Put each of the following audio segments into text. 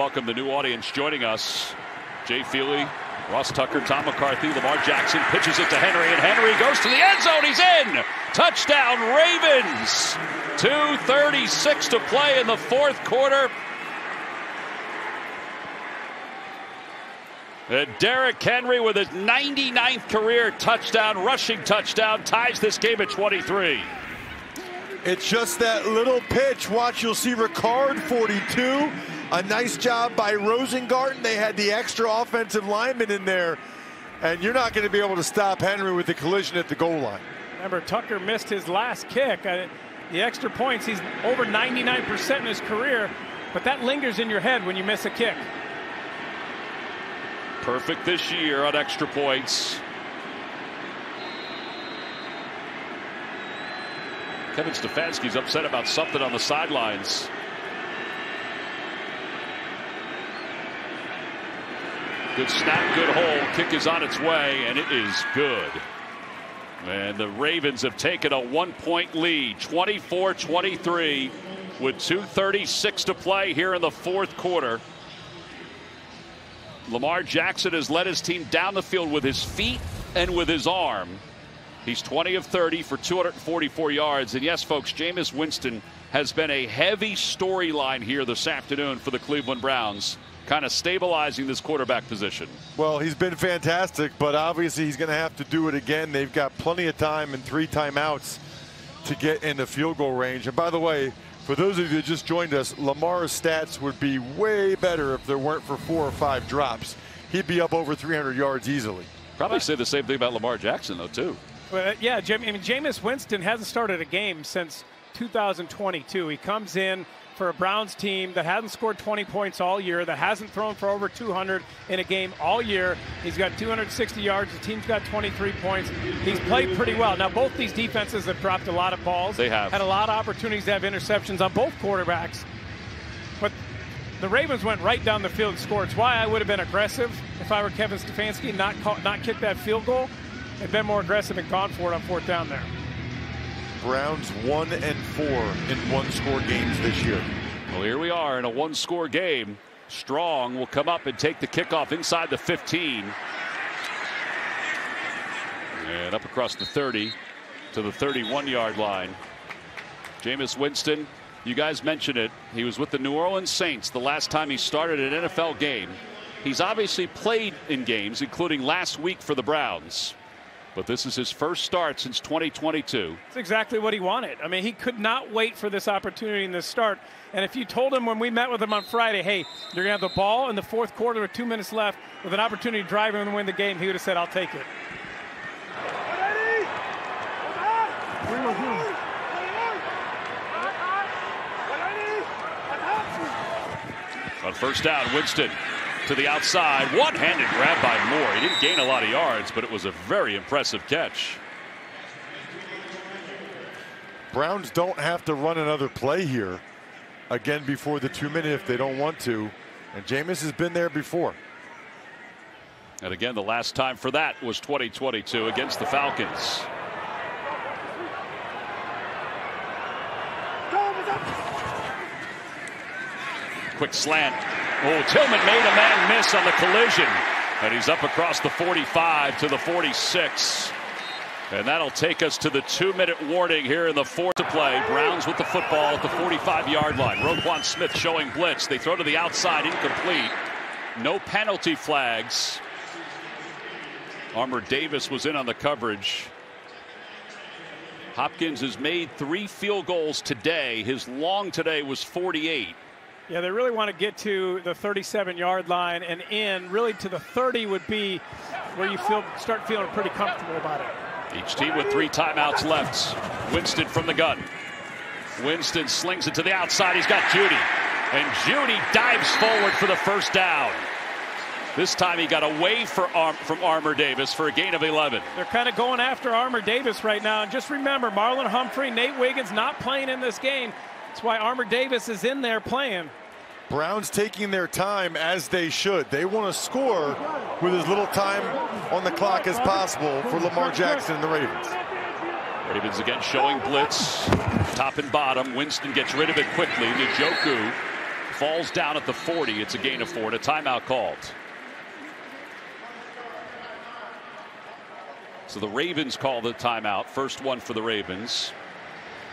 welcome the new audience joining us. Jay Feely, Ross Tucker, Tom McCarthy, Lamar Jackson pitches it to Henry, and Henry goes to the end zone. He's in. Touchdown, Ravens. 2:36 to play in the fourth quarter. And Derrick Henry with his 99th career touchdown, rushing touchdown, ties this game at 23. It's just that little pitch. Watch, you'll see Ricard, 42. A nice job by Rosengarten. They had the extra offensive lineman in there. And you're not going to be able to stop Henry with the collision at the goal line. Remember, Tucker missed his last kick. The extra points, he's over 99% in his career. But that lingers in your head when you miss a kick. Perfect this year on extra points. Kevin Stefanski's upset about something on the sidelines. Good snap, good hold. Kick is on its way, and it is good. And the Ravens have taken a 1-point lead, 24-23, with 2:36 to play here in the fourth quarter. Lamar Jackson has led his team down the field with his feet and with his arm. He's 20 of 30 for 244 yards. And yes, folks, Jameis Winston has been a heavy storyline here this afternoon for the Cleveland Browns, kind of stabilizing this quarterback position. Well, he's been fantastic, but obviously he's going to have to do it again. They've got plenty of time and 3 timeouts to get in the field goal range. And by the way, for those of you that just joined us, Lamar's stats would be way better if there weren't for 4 or 5 drops. He'd be up over 300 yards easily. Probably say the same thing about Lamar Jackson, though, too. Well, yeah, Jameis Winston hasn't started a game since 2022. He comes in for a Browns team that hasn't scored 20 points all year, that hasn't thrown for over 200 in a game all year. He's got 260 yards. The team's got 23 points. He's played pretty well. Now, both these defenses have dropped a lot of balls. They have. Had a lot of opportunities to have interceptions on both quarterbacks. But the Ravens went right down the field and scored. It's why I would have been aggressive if I were Kevin Stefanski, not kick that field goal, and been more aggressive and gone for it on fourth down there. Browns 1-4 in 1-score games this year. Well, here we are in a 1-score game. Strong will come up and take the kickoff inside the 15. And up across the 30 to the 31-yard line. Jameis Winston, you guys mentioned it. He was with the New Orleans Saints the last time he started an NFL game. He's obviously played in games, including last week for the Browns. But this is his first start since 2022. That's exactly what he wanted. I mean, he could not wait for this opportunity in this start. And if you told him when we met with him on Friday, hey, you're going to have the ball in the fourth quarter with 2 minutes left with an opportunity to drive and win the game, he would have said, I'll take it. On first down, Winston to the outside. One-handed grab by Moore. He didn't gain a lot of yards, but it was a very impressive catch. Browns don't have to run another play here again before the 2 minute if they don't want to. And Jameis has been there before. And again, the last time for that was 2022 against the Falcons. Quick slant. Oh, Tillman made a man miss on the collision. And he's up across the 45 to the 46. And that'll take us to the 2-minute warning here in the fourth to play. Browns with the football at the 45-yard line. Roquan Smith showing blitz. They throw to the outside, incomplete. No penalty flags. Armour Davis was in on the coverage. Hopkins has made 3 field goals today. His long today was 48. Yeah, they really want to get to the 37-yard line and in. Really to the 30 would be where you start feeling pretty comfortable about it. Each team with 3 timeouts left. Winston from the gun. Winston slings it to the outside. He's got Judy. And Judy dives forward for the first down. This time he got away from Armour Davis for a gain of 11. They're kind of going after Armour Davis right now. And just remember, Marlon Humphrey, Nate Wiggins not playing in this game. That's why Armour Davis is in there playing. Browns taking their time as they should. They want to score with as little time on the clock as possible for Lamar Jackson and the Ravens. Ravens again showing blitz, top and bottom. Winston gets rid of it quickly. Njoku falls down at the 40. It's a gain of 4 and a timeout called. So the Ravens call the timeout. First one for the Ravens.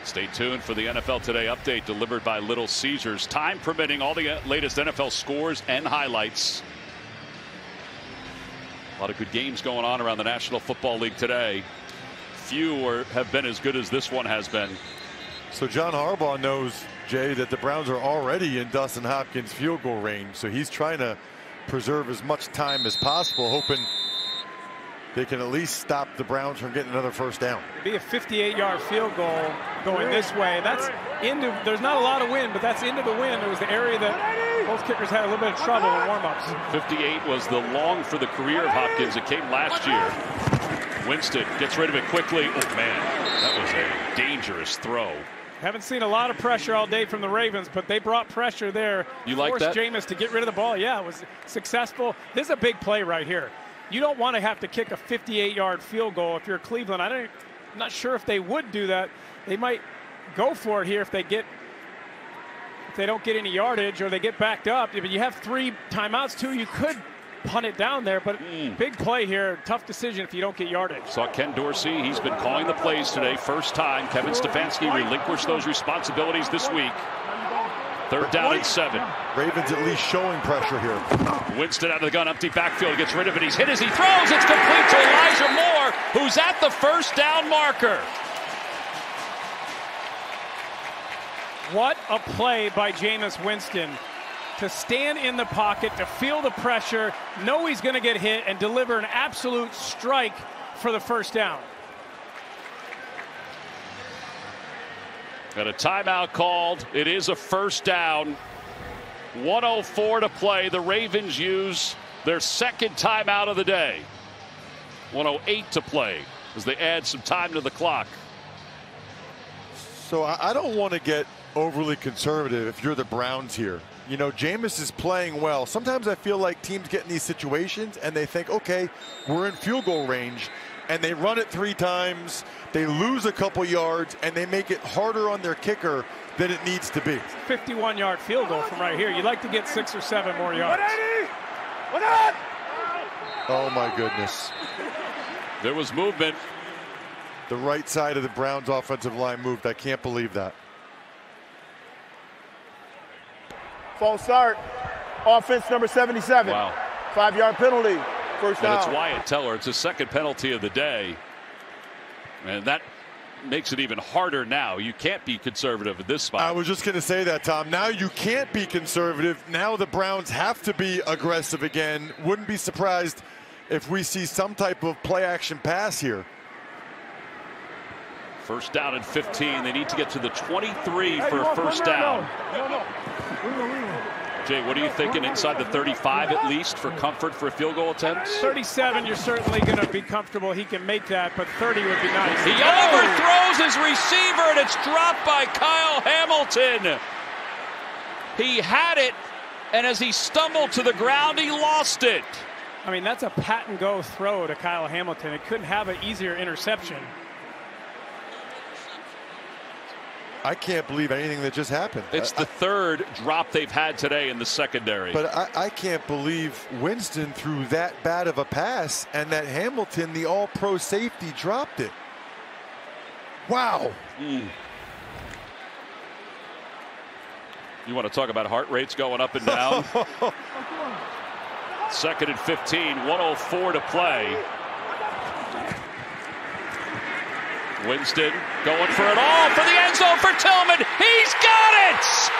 Stay tuned for the NFL Today update delivered by Little Caesars. Time permitting, all the latest NFL scores and highlights. A lot of good games going on around the National Football League today. Few have been as good as this one has been. So John Harbaugh knows, Jay, that the Browns are already in Dustin Hopkins' field goal range. So he's trying to preserve as much time as possible, hoping they can at least stop the Browns from getting another first down. It'd be a 58-yard field goal going this way. That's into. There's not a lot of wind, but that's into the wind. It was the area that both kickers had a little bit of trouble in warm-ups. 58 was the long for the career of Hopkins. It came last year. Winston gets rid of it quickly. Oh, man, that was a dangerous throw. Haven't seen a lot of pressure all day from the Ravens, but they brought pressure there. You like that? Forced Jameis to get rid of the ball. Yeah, it was successful. This is a big play right here. You don't want to have to kick a 58-yard field goal if you're Cleveland. I'm not sure if they would do that. They might go for it here if they don't get any yardage or they get backed up. But you have 3 timeouts too. You could punt it down there, but big play here. Tough decision if you don't get yardage. Saw Ken Dorsey. He's been calling the plays today. First time Kevin Stefanski relinquished those responsibilities this week. 3rd down and 7. Ravens at least showing pressure here. Winston out of the gun, empty backfield, gets rid of it. He's hit as he throws. It's complete to Elijah Moore, who's at the first down marker. What a play by Jameis Winston to stand in the pocket, to feel the pressure, know he's going to get hit, and deliver an absolute strike for the first down. Got a timeout called. It is a first down. 1:04 to play. The Ravens use their second timeout of the day. 1:08 to play as they add some time to the clock. So I don't want to get overly conservative if you're the Browns here. You know, Jameis is playing well. Sometimes I feel like teams get in these situations and they think, okay, we're in field goal range, and they run it 3 times, they lose a couple yards, and they make it harder on their kicker than it needs to be. 51-yard field goal from right here. You'd like to get 6 or 7 more yards. Oh my goodness. There was movement. The right side of the Browns offensive line moved. I can't believe that. False start. Offense number 77. Wow. 5-yard penalty. First down. And it's Wyatt Teller. It's his second penalty of the day. And that makes it even harder now. You can't be conservative at this spot. I was just going to say that, Tom. Now you can't be conservative. Now the Browns have to be aggressive again. Wouldn't be surprised if we see some type of play action pass here. First down and 15. They need to get to the 23 for a first down. Jay, what are you thinking? Inside the 35 at least for comfort for a field goal attempt? 37, you're certainly going to be comfortable. He can make that, but 30 would be nice. He overthrows his receiver, and it's dropped by Kyle Hamilton. He had it, and as he stumbled to the ground, he lost it. I mean, that's a pat-and-go throw to Kyle Hamilton. It couldn't have an easier interception. I can't believe anything that just happened. It's the 3rd drop they've had today in the secondary. But I can't believe Winston threw that bad of a pass and that Hamilton, the all-pro safety, dropped it. Wow. You want to talk about heart rates going up and down? 2nd and 15, 1:04 to play. Winston going for it all for the end zone for Tillman. He's got it!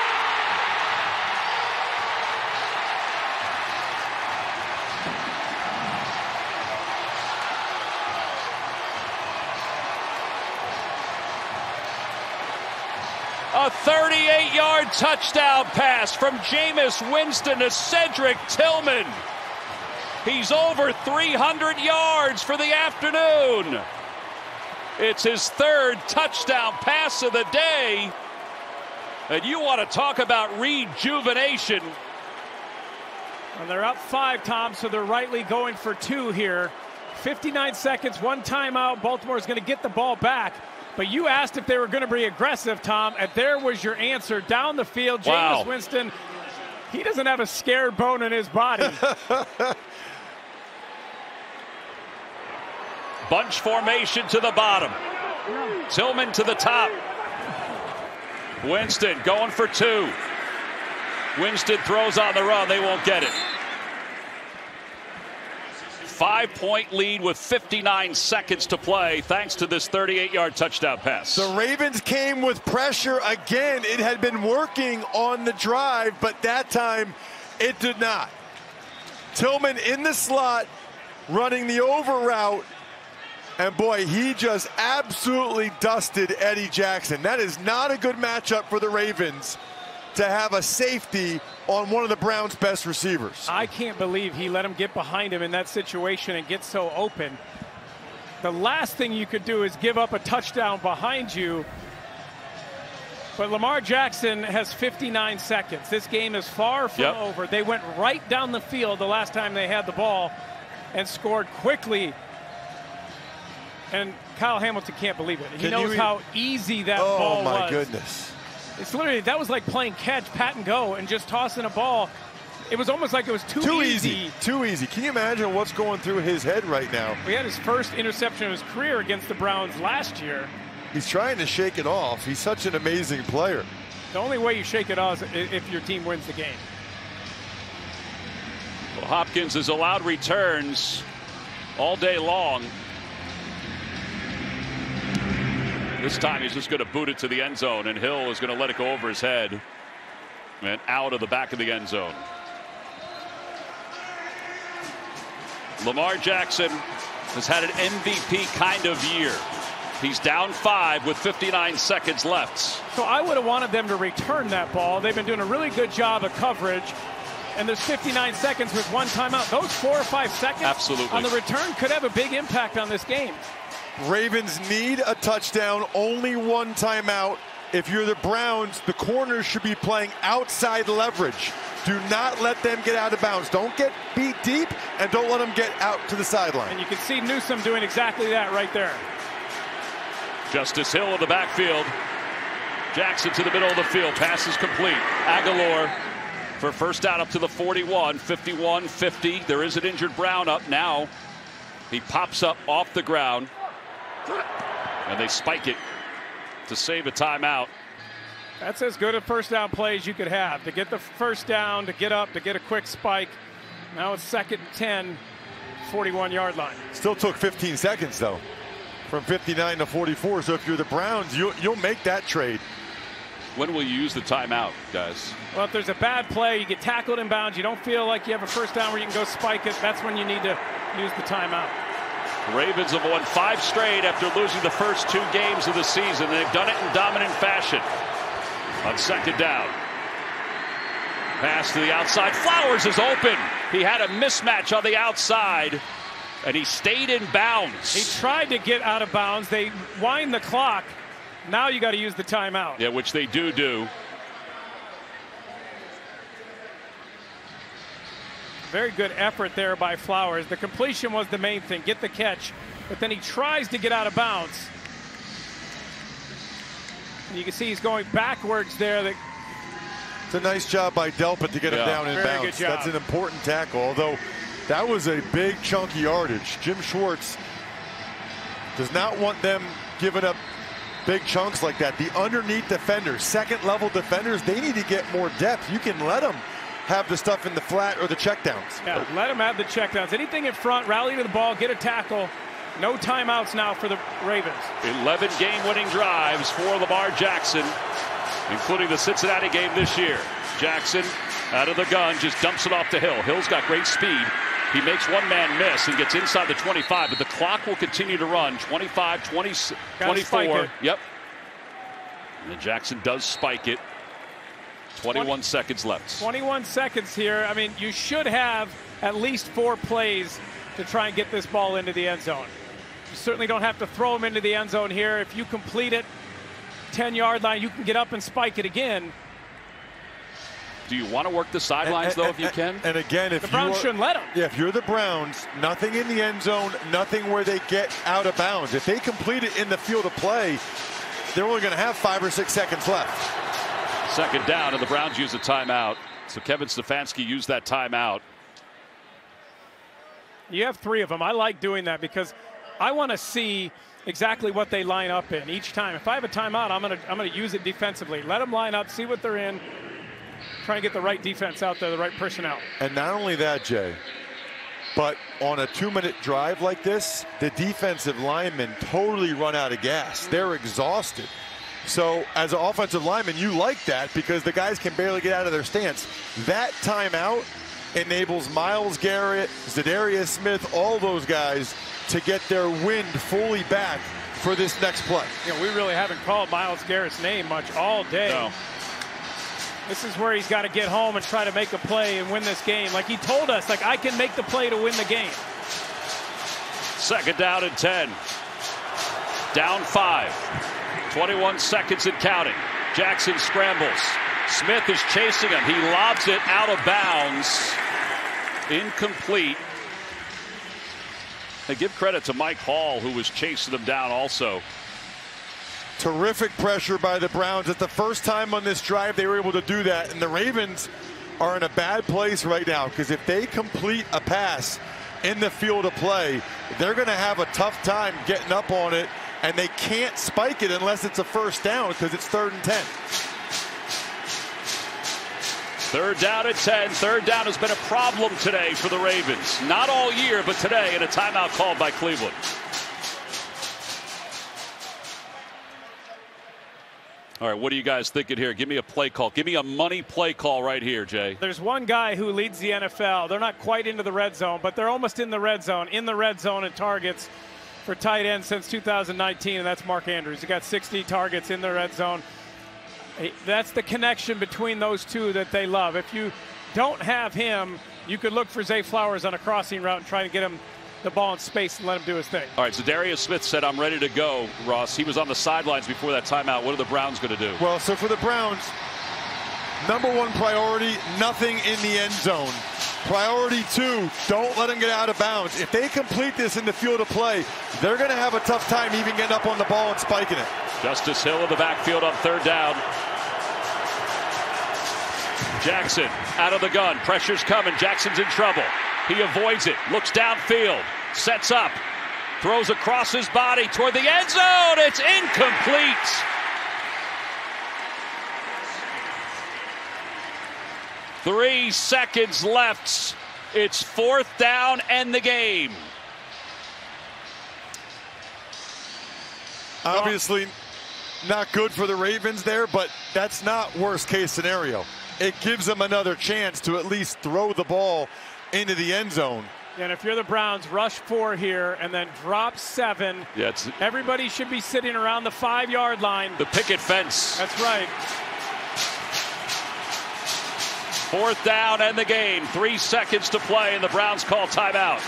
A 38-yard touchdown pass from Jameis Winston to Cedric Tillman. He's over 300 yards for the afternoon. It's his 3rd touchdown pass of the day. And you want to talk about rejuvenation. And they're up 5, Tom, so they're rightly going for 2 here. 59 seconds, 1 timeout. Baltimore's going to get the ball back. But you asked if they were going to be aggressive, Tom, and there was your answer. Down the field, Jameis Winston He doesn't have a scared bone in his body. Bunch formation to the bottom. Tillman to the top. Winston going for 2. Winston throws on the run. They won't get it. 5-point lead with 59 seconds to play thanks to this 38-yard touchdown pass. The Ravens came with pressure again. It had been working on the drive, but that time it did not. Tillman in the slot running the over route, and boy, he just absolutely dusted Eddie Jackson. That is not a good matchup for the Ravens to have a safety on one of the Browns' best receivers. I can't believe he let him get behind him in that situation and get so open. The last thing you could do is give up a touchdown behind you. But Lamar Jackson has 59 seconds. This game is far from over. They went right down the field the last time they had the ball and scored quickly. And Kyle Hamilton can't believe it. He knows how easy that ball was. Oh, my goodness. It's literally, that was like playing catch, pat and go, and just tossing a ball. It was almost like it was too easy. Too easy. Can you imagine what's going through his head right now? He had his first interception of his career against the Browns last year. He's trying to shake it off. He's such an amazing player. The only way you shake it off is if your team wins the game. Well, Hopkins has allowed returns all day long. This time he's just going to boot it to the end zone, and Hill is going to let it go over his head and out of the back of the end zone. Lamar Jackson has had an MVP kind of year. He's down 5 with 59 seconds left. So I would have wanted them to return that ball. They've been doing a really good job of coverage. And there's 59 seconds with 1 timeout. Those 4 or 5 seconds on the return could have a big impact on this game. Ravens need a touchdown, only 1 timeout. If you're the Browns, the corners should be playing outside leverage. Do not let them get out of bounds. Don't get beat deep, and don't let them get out to the sideline. And you can see Newsome doing exactly that right there. Justice Hill in the backfield. Jackson to the middle of the field. Pass is complete. Aguilar for first down up to the 41. 51-50. There is an injured Brown up now. He pops up off the ground. And they spike it to save a timeout. That's as good a first down play as you could have. To get the first down, to get up, to get a quick spike. Now it's 2nd and 10, 41-yard line. Still took 15 seconds, though, from 59 to 44. So if you're the Browns, you'll make that trade. When will you use the timeout, guys? Well, if there's a bad play, you get tackled in bounds, you don't feel like you have a first down where you can go spike it, that's when you need to use the timeout. The Ravens have won 5 straight after losing the first 2 games of the season. They've done it in dominant fashion. On 2nd down. Pass to the outside. Flowers is open. He had a mismatch on the outside, and he stayed in bounds. He tried to get out of bounds. They wind the clock. Now you got to use the timeout. Yeah, which they do. Very good effort there by Flowers. The completion was the main thing. Get the catch. But then he tries to get out of bounds. And you can see he's going backwards there. It's a nice job by Delpit to get him down in bounds. Good job. That's an important tackle, although that was a big chunky yardage. Jim Schwartz does not want them giving up big chunks like that. The underneath defenders, 2nd-level defenders, they need to get more depth. You can let them have the stuff in the flat or the checkdowns. Yeah, let them have the checkdowns. Anything in front, rally to the ball, get a tackle. No timeouts now for the Ravens. 11 game-winning drives for Lamar Jackson, including the Cincinnati game this year. Jackson out of the gun, just dumps it off to Hill. Hill's got great speed. He makes one man miss and gets inside the 25, but the clock will continue to run. 25, 20, 24. Yep. And then Jackson does spike it. 21 seconds left. 21 seconds here. I mean, you should have at least 4 plays to try and get this ball into the end zone. You certainly don't have to throw him into the end zone here. If you complete it, 10-yard line, you can get up and spike it again. Do you want to work the sidelines, though, if you can? And again, if the Browns shouldn't let them. Yeah, if you're the Browns, nothing in the end zone, nothing where they get out of bounds. If they complete it in the field of play, they're only going to have 5 or 6 seconds left. 2nd down, and the Browns use a timeout. So Kevin Stefanski used that timeout. You have 3 of them. I like doing that because I want to see exactly what they line up in each time. If I have a timeout, I'm gonna use it defensively. Let them line up, see what they're in, try and get the right defense out there, the right personnel. And not only that, Jay, but on a 2-minute drive like this, the defensive linemen totally run out of gas. They're exhausted. So as an offensive lineman, you like that because the guys can barely get out of their stance. That timeout enables Myles Garrett, Za'Darius Smith, all those guys to get their wind fully back for this next play. You know, we really haven't called Myles Garrett's name much all day. No. This is where he's got to get home and try to make a play and win this game. Like he told us, like, I can make the play to win the game. 2nd down and 10. Down 5. 21 seconds and counting. Jackson scrambles. Smith is chasing him. He lobs it out of bounds. Incomplete. They give credit to Mike Hall, who was chasing them down also. Terrific pressure by the Browns. It's the first time on this drive they were able to do that. And the Ravens are in a bad place right now because if they complete a pass in the field of play, they're going to have a tough time getting up on it. And they can't spike it unless it's a first down because it's 3rd and 10. 3rd down and 10. 3rd down has been a problem today for the Ravens. Not all year, but today, and a timeout called by Cleveland. All right, what are you guys thinking here? Give me a play call. Give me a money play call right here, Jay. There's one guy who leads the NFL. They're not quite into the red zone, but they're almost in the red zone in targets for tight ends since 2019, and that's Mark Andrews. He got 60 targets in the red zone. That's the connection between those two that they love. If you don't have him, you could look for Zay Flowers on a crossing route and try to get him the ball in space and let him do his thing. All right, so Za'Darius Smith said, I'm ready to go, Ross. He was on the sidelines before that timeout. What are the Browns going to do? Well, so for the Browns, #1 priority, nothing in the end zone. Priority 2, don't let them get out of bounds. If they complete this in the field of play, they're going to have a tough time even getting up on the ball and spiking it. Justice Hill in the backfield on 3rd down. Jackson out of the gun. Pressure's coming. Jackson's in trouble. He avoids it. Looks downfield. Sets up. Throws across his body toward the end zone. It's incomplete. Three seconds left. It's 4th down and the game. Obviously not good for the Ravens there, but that's not worst case scenario. It gives them another chance to at least throw the ball into the end zone. And if you're the Browns, rush 4 here and then drop 7. Yeah, everybody should be sitting around the 5-yard line. The picket fence. That's right. 4th down and the game. 3 seconds to play, and the Browns call timeout.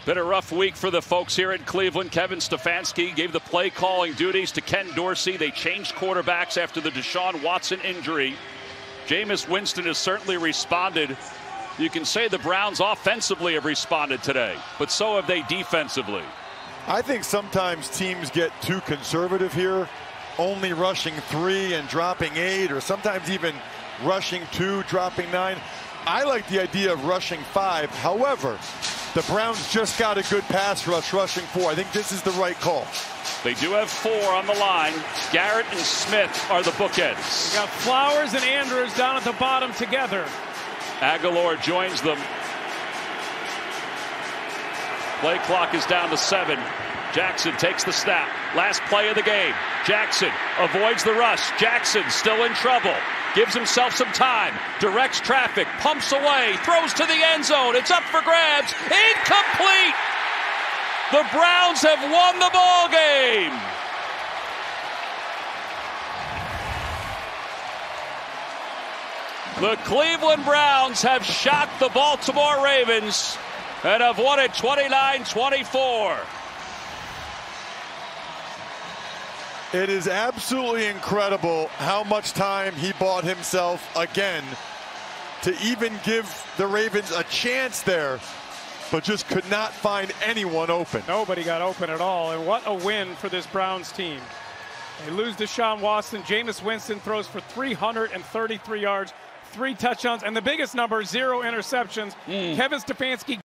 Been a rough week for the folks here in Cleveland. Kevin Stefanski gave the play calling duties to Ken Dorsey. They changed quarterbacks after the Deshaun Watson injury. Jameis Winston has certainly responded. You can say the Browns offensively have responded today, but so have they defensively. I think sometimes teams get too conservative here, only rushing 3 and dropping 8, or sometimes even rushing 2, dropping 9. I like the idea of rushing 5. However, the Browns just got a good pass rush, rushing 4. I think this is the right call. They do have 4 on the line. Garrett and Smith are the bookends. You got Flowers and Andrews down at the bottom together. Aguilar joins them. Play clock is down to 7. Jackson takes the snap. Last play of the game. Jackson avoids the rush. Jackson still in trouble. Gives himself some time. Directs traffic. Pumps away. Throws to the end zone. It's up for grabs. Incomplete. The Browns have won the ball game. The Cleveland Browns have shocked the Baltimore Ravens and have won it 29-24. It is absolutely incredible how much time he bought himself again to even give the Ravens a chance there but just could not find anyone open. Nobody got open at all, and what a win for this Browns team. They lose Deshaun Watson. Jameis Winston throws for 333 yards, 3 touchdowns, and the biggest number, 0 interceptions. Kevin Stefanski